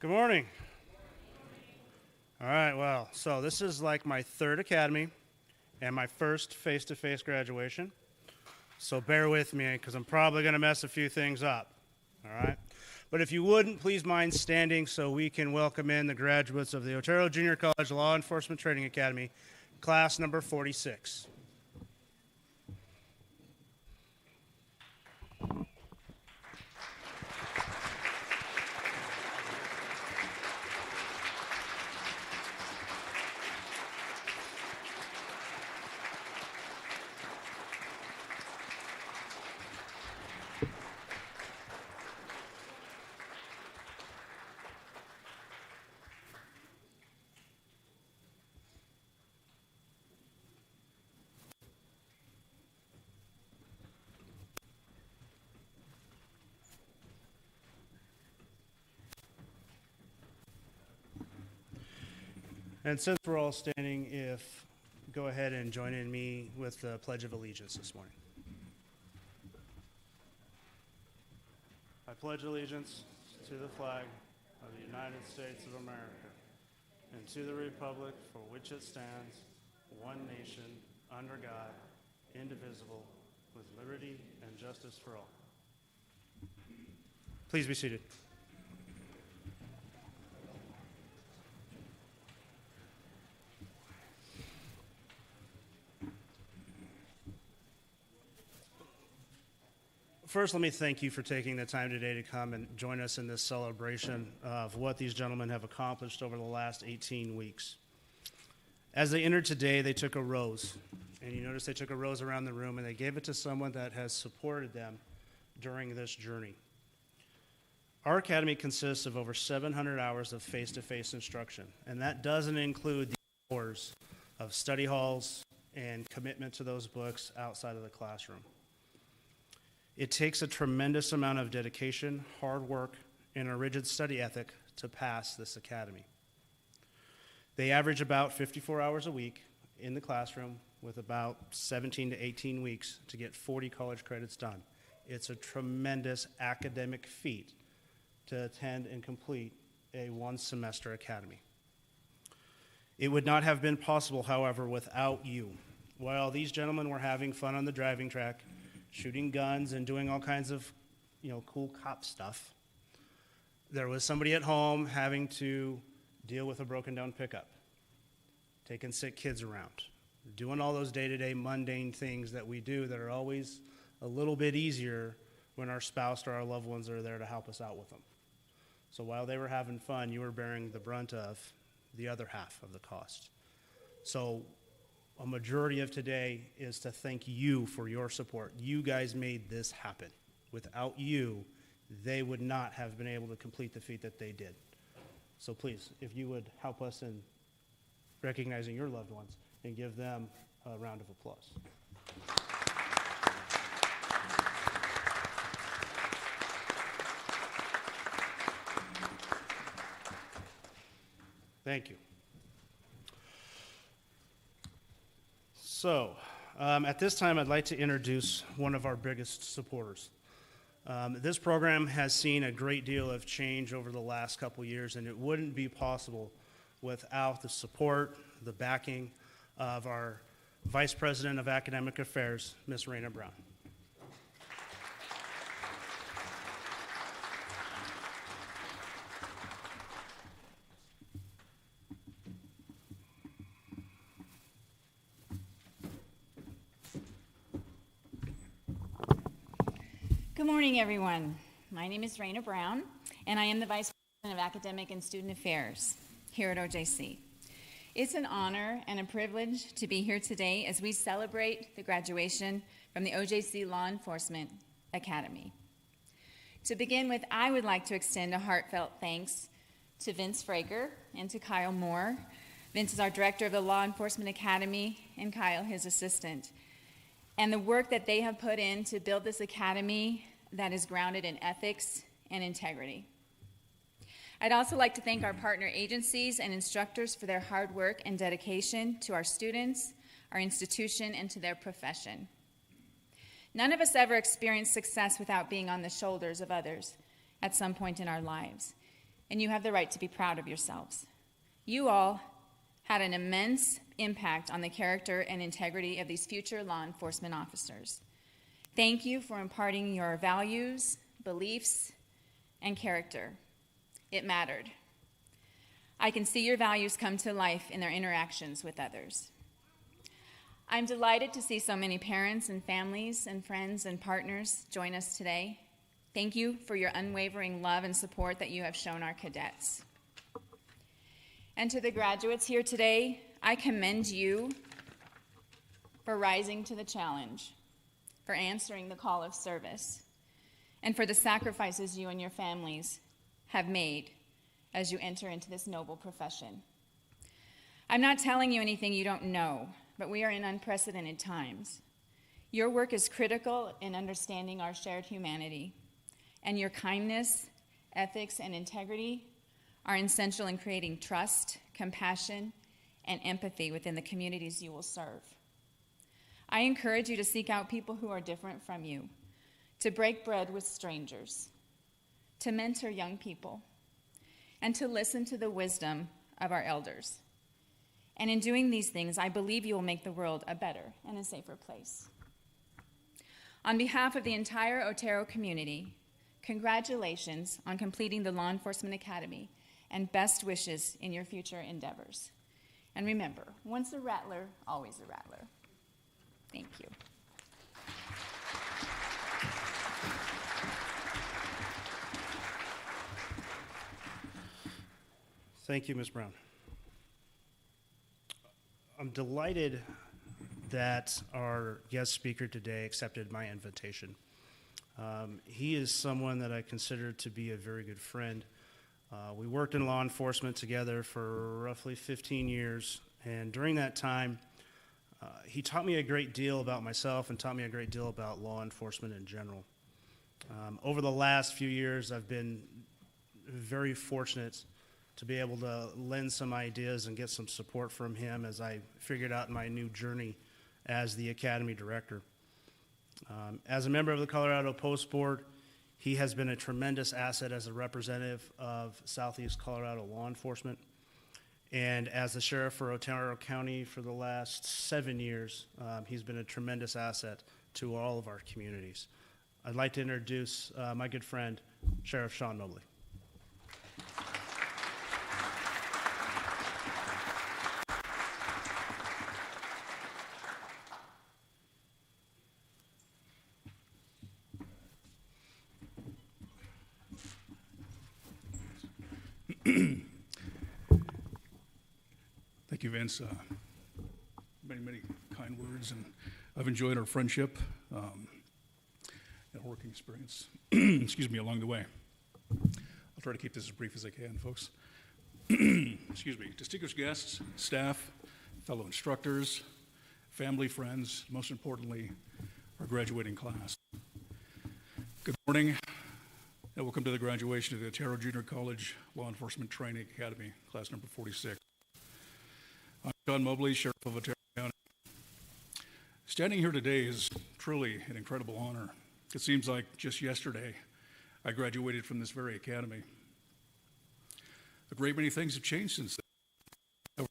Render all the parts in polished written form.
Good morning. All right, well, so this is like my third academy and my first face-to-face graduation. So bear with me because I'm probably going to mess a few things up, all right? But if you wouldn't, please mind standing so we can welcome in the graduates of the Ontario Junior College Law Enforcement Training Academy, class number 46. And since we're all standing, go ahead and join in me with the Pledge of Allegiance this morning. I pledge allegiance to the flag of the United States of America and to the republic for which it stands, one nation, under God, indivisible, with liberty and justice for all. Please be seated. First, let me thank you for taking the time today to come and join us in this celebration of what these gentlemen have accomplished over the last 18 weeks. As they entered today, they took a rose, and you notice they took a rose around the room, and they gave it to someone that has supported them during this journey. Our academy consists of over 700 hours of face-to-face instruction, and that doesn't include the hours of study halls and commitment to those books outside of the classroom. It takes a tremendous amount of dedication, hard work, and a rigid study ethic to pass this academy. They average about 54 hours a week in the classroom with about 17 to 18 weeks to get 40 college credits done. It's a tremendous academic feat to attend and complete a one-semester academy. It would not have been possible, however, without you. While these gentlemen were having fun on the driving track, shooting guns and doing all kinds of, cool cop stuff, there was somebody at home having to deal with a broken down pickup, taking sick kids around, doing all those day-to-day mundane things that we do that are always a little bit easier when our spouse or our loved ones are there to help us out with them. So while they were having fun, you were bearing the brunt of the other half of the cost. So a majority of today is to thank you for your support. You guys made this happen. Without you, they would not have been able to complete the feat that they did. So please, if you would help us in recognizing your loved ones and give them a round of applause. Thank you. So, at this time, I'd like to introduce one of our biggest supporters. This program has seen a great deal of change over the last couple years, and it wouldn't be possible without the support, the backing of our Vice President of Academic Affairs, Ms. Raina Brown. Good morning, everyone. My name is Raina Brown, and I am the Vice President of Academic and Student Affairs here at OJC. It's an honor and a privilege to be here today as we celebrate the graduation from the OJC Law Enforcement Academy. To begin with, I would like to extend a heartfelt thanks to Vince Fraker and to Kyle Moore. Vince is our director of the Law Enforcement Academy, and Kyle, his assistant. And the work that they have put in to build this academy that is grounded in ethics and integrity. I'd also like to thank our partner agencies and instructors for their hard work and dedication to our students, our institution, and to their profession. None of us ever experience success without being on the shoulders of others at some point in our lives. and you have the right to be proud of yourselves. You all had an immense impact on the character and integrity of these future law enforcement officers. Thank you for imparting your values, beliefs, and character. It mattered. I can see your values come to life in their interactions with others. I'm delighted to see so many parents and families and friends and partners join us today. Thank you for your unwavering love and support that you have shown our cadets. And to the graduates here today, I commend you for rising to the challenge, for answering the call of service, and for the sacrifices you and your families have made as you enter into this noble profession. I'm not telling you anything you don't know, but we are in unprecedented times. Your work is critical in understanding our shared humanity, and your kindness, ethics, and integrity are essential in creating trust, compassion, and empathy within the communities you will serve. I encourage you to seek out people who are different from you, to break bread with strangers, to mentor young people, and to listen to the wisdom of our elders. And in doing these things, I believe you will make the world a better and a safer place. On behalf of the entire Otero community, congratulations on completing the Law Enforcement Academy, and best wishes in your future endeavors. And remember, once a rattler, always a rattler. Thank you. Thank you, Ms. Brown. I'm delighted that our guest speaker today accepted my invitation. He is someone that I consider to be a very good friend. We worked in law enforcement together for roughly 15 years, and during that time, he taught me a great deal about myself and taught me a great deal about law enforcement in general. Over the last few years, I've been very fortunate to be able to lend some ideas and get some support from him as I figured out my new journey as the Academy Director. As a member of the Colorado Post Board, he has been a tremendous asset as a representative of Southeast Colorado law enforcement. And as the sheriff for Otero County for the last 7 years, he's been a tremendous asset to all of our communities. I'd like to introduce my good friend, Sheriff Sean Mobley. Thank you, Vince. Many kind words, and I've enjoyed our friendship and our working experience, excuse me, along the way. I'll try to keep this as brief as I can, folks. Excuse me. Distinguished guests, staff, fellow instructors, family, friends, most importantly, our graduating class. Good morning, and welcome to the graduation of the Otero Junior College Law Enforcement Training Academy, class number 46. I'm Sean Mobley, Sheriff of Otero County. Standing here today is truly an incredible honor. It seems like just yesterday I graduated from this very academy. A great many things have changed since then.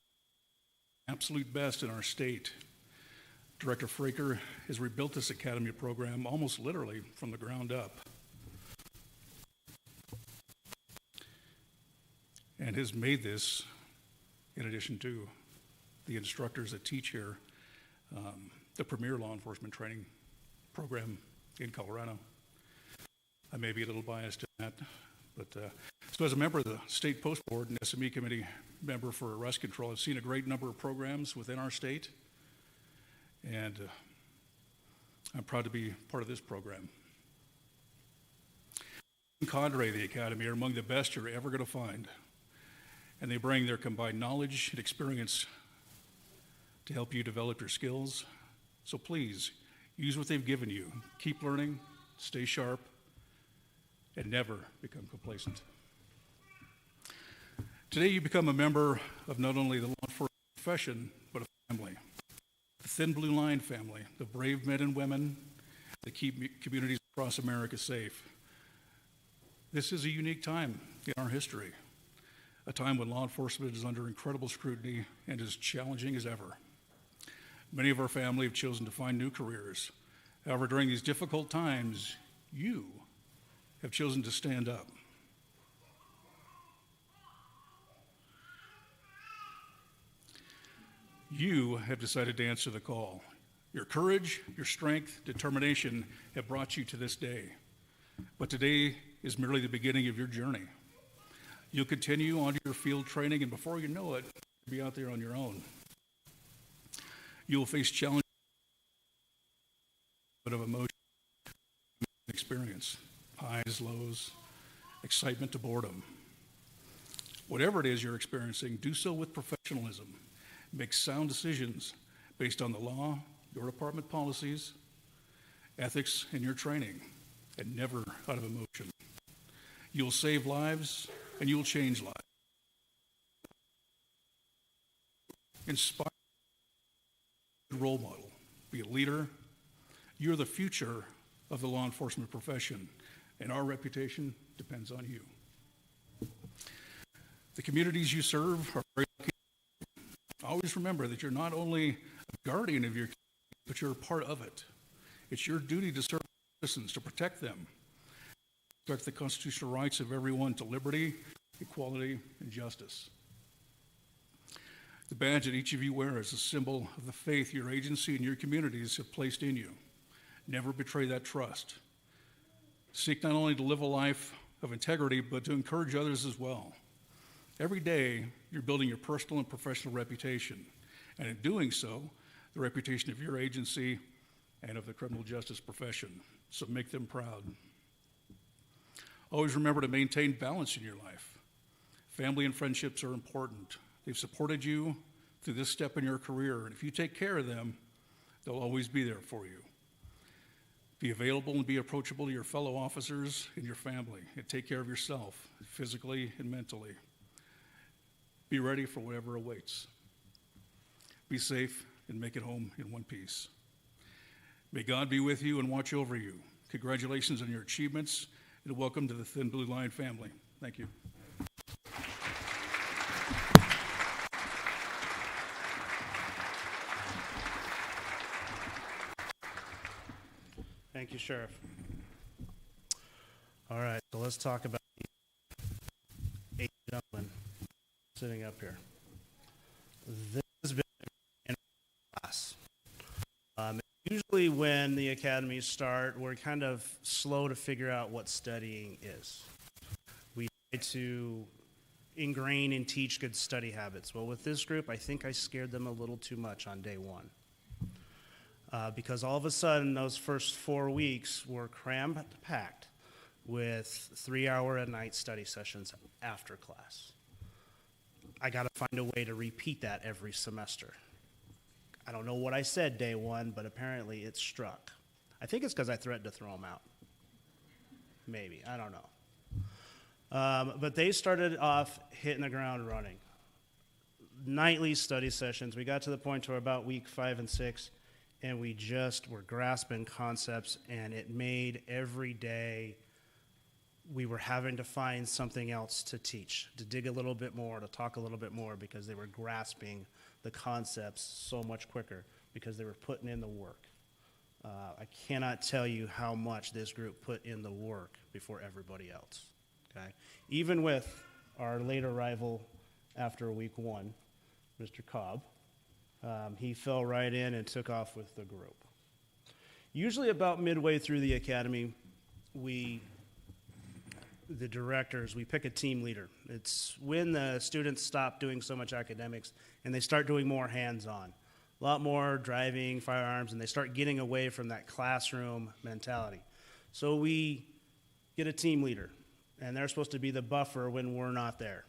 We're absolute best in our state. Director Fraker has rebuilt this academy program almost literally from the ground up, and has made this, in addition to the instructors that teach here, the premier law enforcement training program in Colorado. I may be a little biased in that, but so as a member of the State Post Board and SME Committee member for arrest control, I've seen a great number of programs within our state, and I'm proud to be part of this program. Cadre of the Academy are among the best you're ever going to find, and they bring their combined knowledge and experience to help you develop your skills. So please, use what they've given you. Keep learning, stay sharp, and never become complacent. Today you become a member of not only the law enforcement profession, but a family. The Thin Blue Line family, the brave men and women that keep communities across America safe. This is a unique time in our history. a time when law enforcement is under incredible scrutiny and as challenging as ever. Many of our family have chosen to find new careers. However, during these difficult times, you have chosen to stand up. You have decided to answer the call. Your courage, your strength, determination have brought you to this day. But today is merely the beginning of your journey. You'll continue on your field training, and before you know it, you'll be out there on your own. You will face challenges of emotion and experience, highs, lows, excitement to boredom. Whatever it is you're experiencing, do so with professionalism. Make sound decisions based on the law, your department policies, ethics, and your training, and never out of emotion. You'll save lives, and you'll change lives. Inspire a role model. Be a leader. You're the future of the law enforcement profession, and our reputation depends on you. The communities you serve are very lucky. Always remember that you're not only a guardian of your community, but you're a part of it. It's your duty to serve citizens, to protect them, protect the constitutional rights of everyone to liberty, equality, and justice. The badge that each of you wear is a symbol of the faith your agency and your communities have placed in you. Never betray that trust. Seek not only to live a life of integrity, but to encourage others as well. Every day, you're building your personal and professional reputation, and in doing so, the reputation of your agency and of the criminal justice profession. So make them proud. Always remember to maintain balance in your life. Family and friendships are important. They've supported you through this step in your career, and if you take care of them, they'll always be there for you. Be available and be approachable to your fellow officers and your family, and take care of yourself, physically and mentally. Be ready for whatever awaits. Be safe and make it home in one piece. May God be with you and watch over you. Congratulations on your achievements, and welcome to the Thin Blue Line family. Thank you. Thank you, Sheriff. All right, so let's talk about the 8 gentlemen sitting up here. This has been an class. Usually when the academies start, we're kind of slow to figure out what studying is. We try to ingrain and teach good study habits. Well, with this group, I think I scared them a little too much on day one. Because all of a sudden, those first 4 weeks were cram-packed with 3-hour-a-night study sessions after class. I got to find a way to repeat that every semester. I don't know what I said day one, but apparently it struck. I think it's because I threatened to throw them out. Maybe, I don't know. But they started off hitting the ground running. Nightly study sessions. We got to the point where about week 5 and 6, and we just were grasping concepts, and it made every day we were having to find something else to teach, to dig a little bit more, to talk a little bit more, because they were grasping the concepts so much quicker because they were putting in the work. I cannot tell you how much this group put in the work before everybody else, okay? Even with our late arrival after week 1, Mr. Cobb, he fell right in and took off with the group. Usually about midway through the academy, the directors, we pick a team leader. It's when the students stop doing so much academics and they start doing more hands-on, a lot more driving, firearms, and they start getting away from that classroom mentality. So we get a team leader, and they're supposed to be the buffer when we're not there.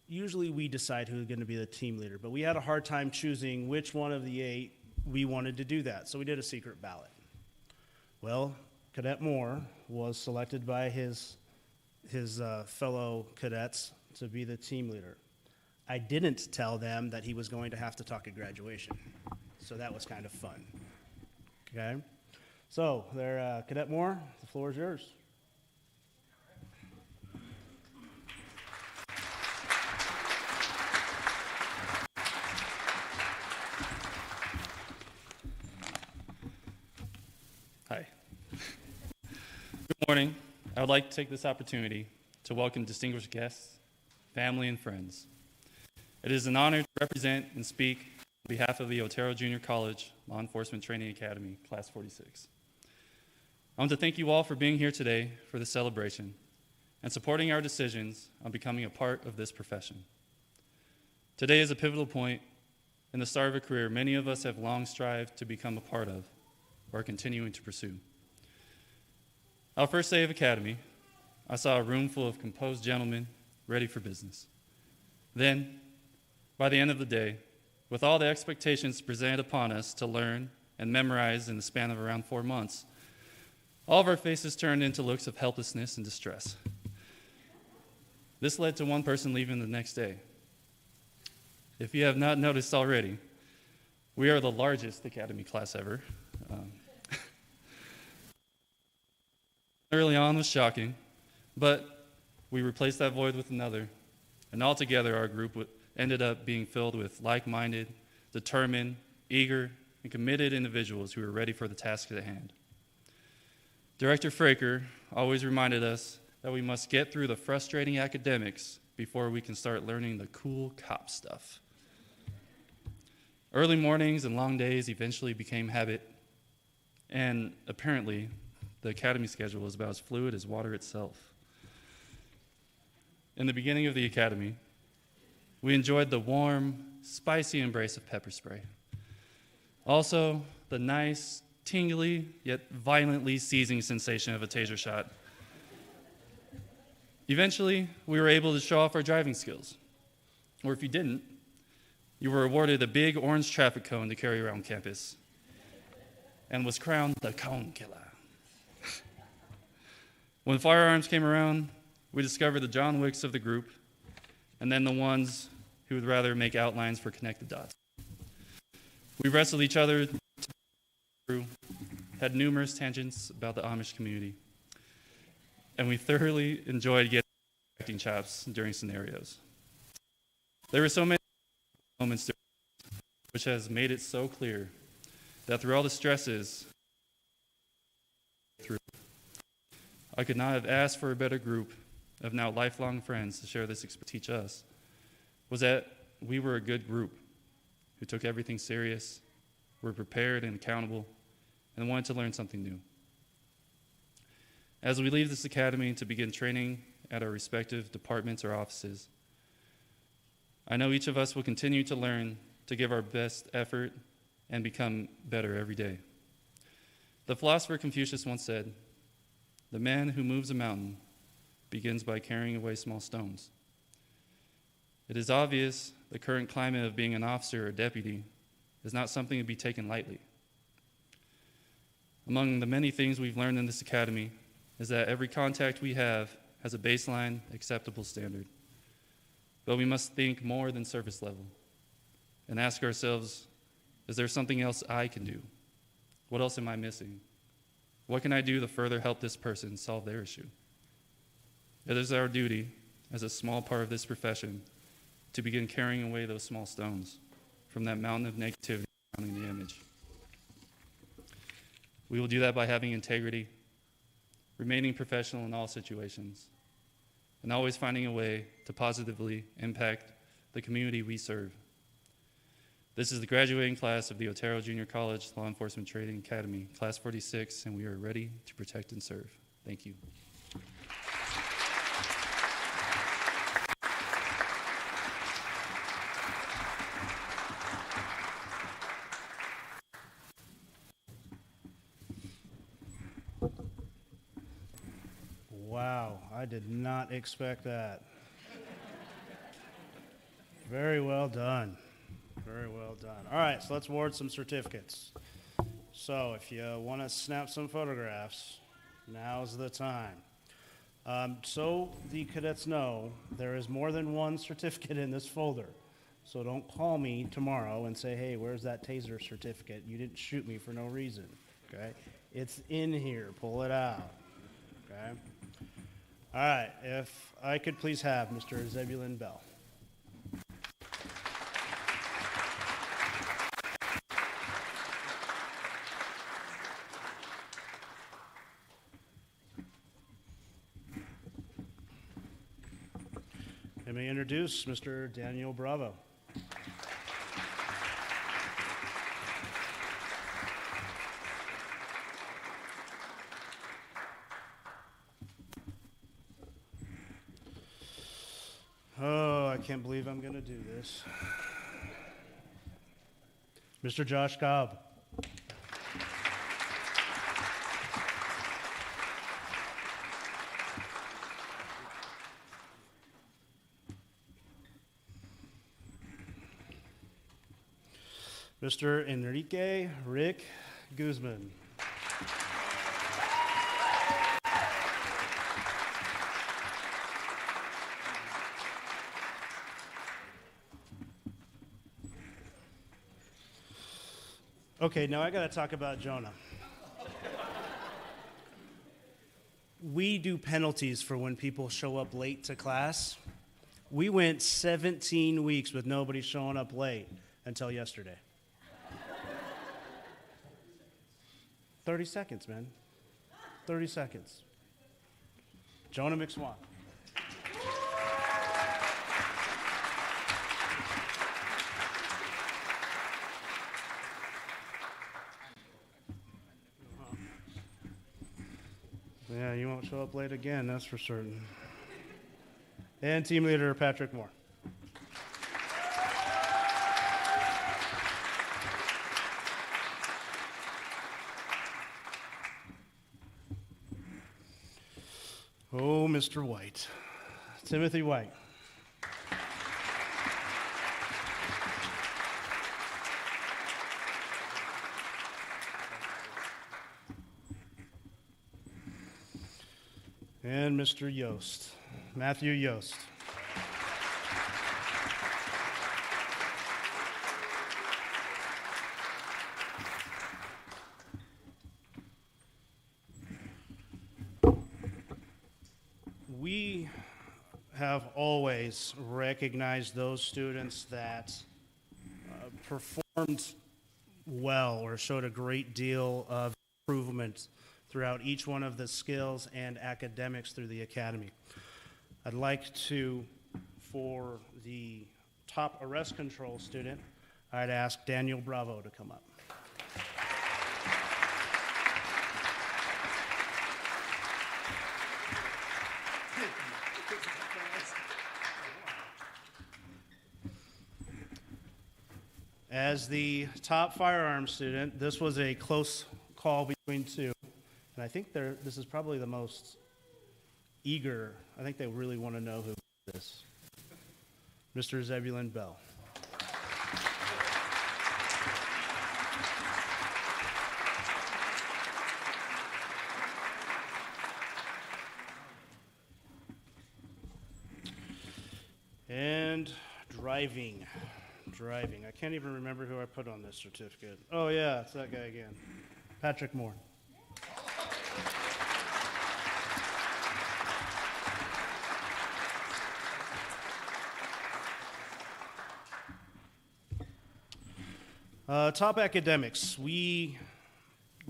Usually we decide who's going to be the team leader, but we had a hard time choosing which one of the 8 we wanted to do that, so we did a secret ballot. Well, Cadet Moore was selected by his fellow cadets to be the team leader. I didn't tell them that he was going to have to talk at graduation, so that was kind of fun. Okay? So, there, Cadet Moore, the floor is yours. morning, I would like to take this opportunity to welcome distinguished guests, family, and friends. It is an honor to represent and speak on behalf of the Otero Junior College Law Enforcement Training Academy, Class 46. I want to thank you all for being here today for this celebration and supporting our decisions on becoming a part of this profession. Today is a pivotal point in the start of a career many of us have long strived to become a part of or are continuing to pursue. Our first day of Academy, I saw a room full of composed gentlemen ready for business. Then, by the end of the day, with all the expectations presented upon us to learn and memorize in the span of around 4 months, all of our faces turned into looks of helplessness and distress. This led to one person leaving the next day. If you have not noticed already, we are the largest Academy class ever. Early on was shocking, but we replaced that void with another, and altogether our group ended up being filled with like-minded, determined, eager, and committed individuals who were ready for the task at hand. Director Fraker always reminded us that we must get through the frustrating academics before we can start learning the cool cop stuff. Early mornings and long days eventually became habit, and apparently the Academy schedule was about as fluid as water itself. In the beginning of the Academy, we enjoyed the warm, spicy embrace of pepper spray. Also, the nice, tingly, yet violently seizing sensation of a taser shot. Eventually, we were able to show off our driving skills. Or if you didn't, you were awarded a big orange traffic cone to carry around campus and was crowned the cone killer. When firearms came around, we discovered the John Wicks of the group, and then the ones who would rather make outlines for connected dots. We wrestled each other, had numerous tangents about the Amish community, and we thoroughly enjoyed getting acting chops during scenarios. There were so many moments which has made it so clear that through all the stresses, I could not have asked for a better group of now lifelong friends to share this teach us, was that we were a good group who took everything serious, were prepared and accountable, and wanted to learn something new. As we leave this academy to begin training at our respective departments or offices, I know each of us will continue to learn to give our best effort and become better every day. The philosopher Confucius once said, "The man who moves a mountain begins by carrying away small stones." It is obvious the current climate of being an officer or deputy is not something to be taken lightly. Among the many things we've learned in this academy is that every contact we have has a baseline, acceptable standard. But we must think more than surface level and ask ourselves, is there something else I can do? What else am I missing? What can I do to further help this person solve their issue? It is our duty, as a small part of this profession, to begin carrying away those small stones from that mountain of negativity surrounding the image. We will do that by having integrity, remaining professional in all situations, and always finding a way to positively impact the community we serve. This is the graduating class of the Otero Junior College Law Enforcement Training Academy, Class 46, and we are ready to protect and serve. Thank you. Wow, I did not expect that. Very well done. Very well done. All right, so let's award some certificates. So if you want to snap some photographs, now's the time. So the cadets know, there is more than one certificate in this folder. So don't call me tomorrow and say, hey, where's that taser certificate? You didn't shoot me for no reason, okay? It's in here. Pull it out, okay? All right, if I could please have Mr. Zebulon Bell. Let me introduce Mr. Daniel Bravo. Oh, I can't believe I'm going to do this. Mr. Josh Cobb. Mr. Enrique Rick Guzman. Okay, now I got to talk about Jonah. We do penalties for when people show up late to class. We went 17 weeks with nobody showing up late until yesterday. 30 seconds, man. 30 seconds. Jonah McSwan. Yeah, you won't show up late again, that's for certain. And team leader Patrick Moore. Oh, Mr. White. Timothy White. And Mr. Yost, Matthew Yost. We have always recognized those students that performed well or showed a great deal of improvement throughout each one of the skills and academics through the academy. I'd like to, for the top arrest control student, I'd ask Daniel Bravo to come up. As the top firearm student, this was a close call between two. And I think this is probably the most eager. I think they really want to know who this. Mr. Zebulon Bell. And driving. I can't even remember who I put on this certificate. Oh yeah, it's that guy again. Patrick Moore. Top academics. We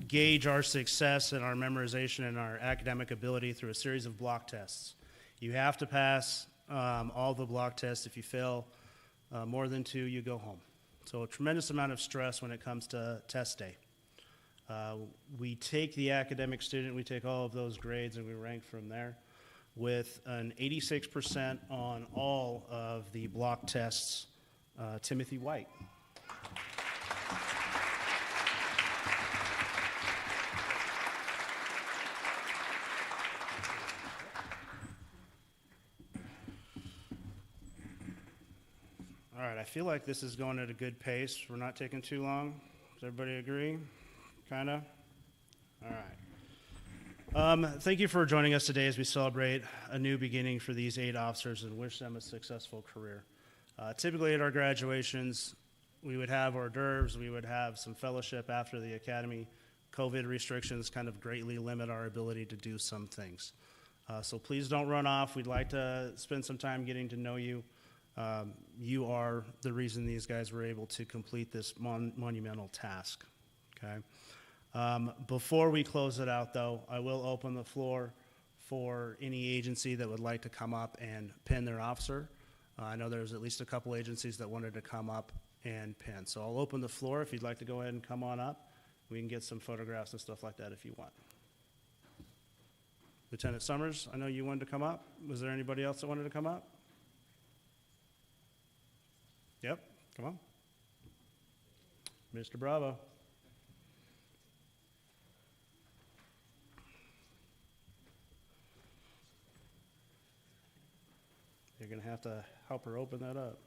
gauge our success and our memorization and our academic ability through a series of block tests. You have to pass all the block tests. If you fail more than two, you go home. So a tremendous amount of stress when it comes to test day. We take the academic student, we take all of those grades and we rank from there with an 86% on all of the block tests. Timothy White. All right, I feel like this is going at a good pace. We're not taking too long. Does everybody agree? Kind of? All right. Thank you for joining us today as we celebrate a new beginning for these 8 officers and wish them a successful career. Typically at our graduations, we would have hors d'oeuvres, we would have some fellowship after the academy. COVID restrictions kind of greatly limit our ability to do some things. So please don't run off. We'd like to spend some time getting to know you. You are the reason these guys were able to complete this monumental task, okay? Before we close it out, though, I will open the floor for any agency that would like to come up and pin their officer. I know there's at least a couple agencies that wanted to come up and pin. So I'll open the floor if you'd like to go ahead and come on up. We can get some photographs and stuff like that if you want. Lieutenant Summers, I know you wanted to come up. Was there anybody else that wanted to come up? Yep, come on. Mr. Bravo. You're going to have to help her open that up.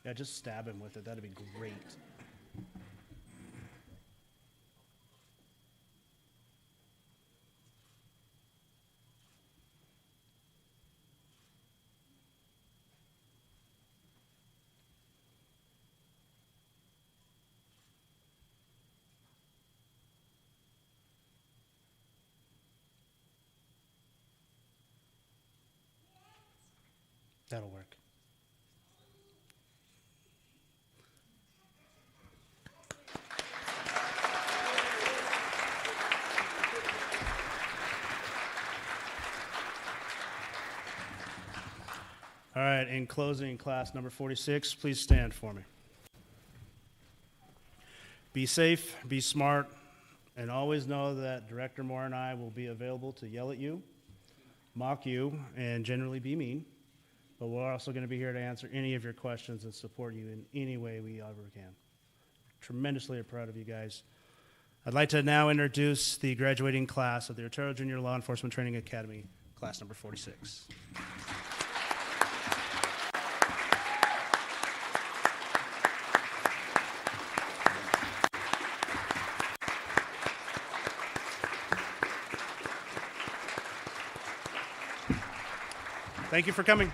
Yeah, just stab him with it. That'd be great. That'll work. All right, in closing, class number 46, please stand for me. Be safe, be smart, and always know that Director Moore and I will be available to yell at you, mock you, and generally be mean. But we're also going to be here to answer any of your questions and support you in any way we ever can. Tremendously proud of you guys. I'd like to now introduce the graduating class of the Otero Junior Law Enforcement Training Academy, class number 46. Thank you for coming.